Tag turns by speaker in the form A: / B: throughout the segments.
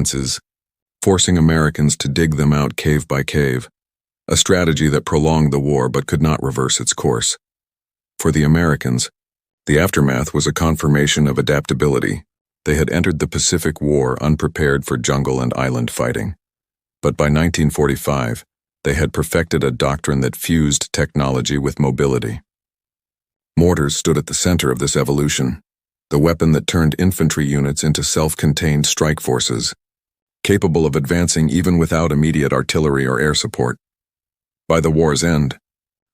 A: defenses, forcing Americans to dig them out cave by cave, a strategy that prolonged the war but could not reverse its course. For the Americans, the aftermath was a confirmation of adaptability. They had entered the Pacific War unprepared for jungle and island fighting. But by 1945, they had perfected a doctrine that fused technology with mobility. Mortars stood at the center of this evolution, the weapon that turned infantry units into self-contained strike forces, capable of advancing even without immediate artillery or air support. By the war's end,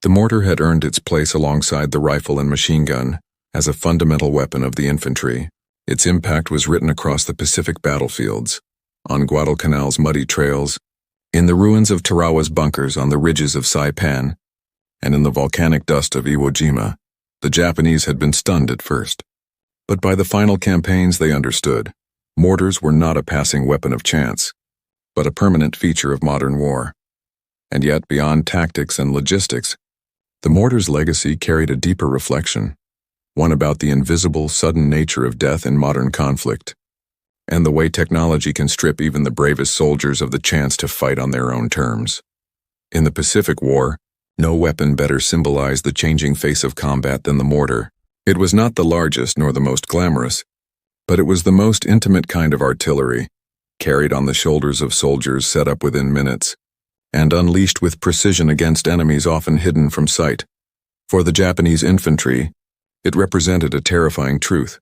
A: the mortar had earned its place alongside the rifle and machine gun as a fundamental weapon of the infantry. Its impact was written across the Pacific battlefields, on Guadalcanal's muddy trails, in the ruins of Tarawa's bunkers on the ridges of Saipan, and in the volcanic dust of Iwo Jima. The Japanese had been stunned at first. But by the final campaigns they understood, mortars were not a passing weapon of chance, but a permanent feature of modern war. And yet, beyond tactics and logistics, the mortar's legacy carried a deeper reflection, one about the invisible, sudden nature of death in modern conflict, and the way technology can strip even the bravest soldiers of the chance to fight on their own terms. In the Pacific War, no weapon better symbolized the changing face of combat than the mortar. It was not the largest nor the most glamorous, but it was the most intimate kind of artillery, carried on the shoulders of soldiers set up within minutes, and unleashed with precision against enemies often hidden from sight. For the Japanese infantry, it represented a terrifying truth.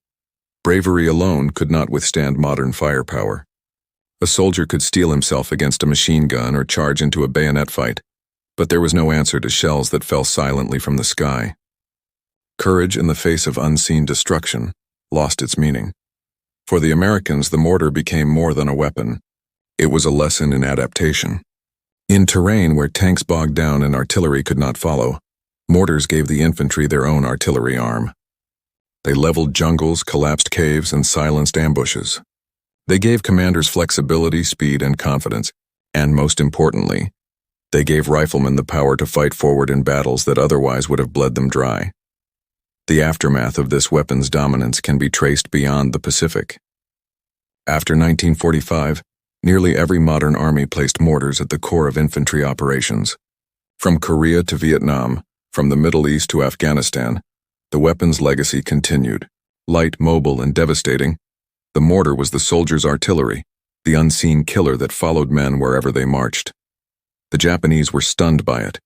A: Bravery alone could not withstand modern firepower. A soldier could steel himself against a machine gun or charge into a bayonet fight, but there was no answer to shells that fell silently from the sky. Courage in the face of unseen destruction lost its meaning. For the Americans, the mortar became more than a weapon. It was a lesson in adaptation. In terrain where tanks bogged down and artillery could not follow, mortars gave the infantry their own artillery arm. They leveled jungles, collapsed caves, and silenced ambushes. They gave commanders flexibility, speed, and confidence, and most importantly, they gave riflemen the power to fight forward in battles that otherwise would have bled them dry. The aftermath of this weapon's dominance can be traced beyond the Pacific. After 1945, nearly every modern army placed mortars at the core of infantry operations. From Korea to Vietnam, from the Middle East to Afghanistan, the weapon's legacy continued. Light, mobile, and devastating, the mortar was the soldier's artillery, the unseen killer that followed men wherever they marched. The Japanese were stunned by it,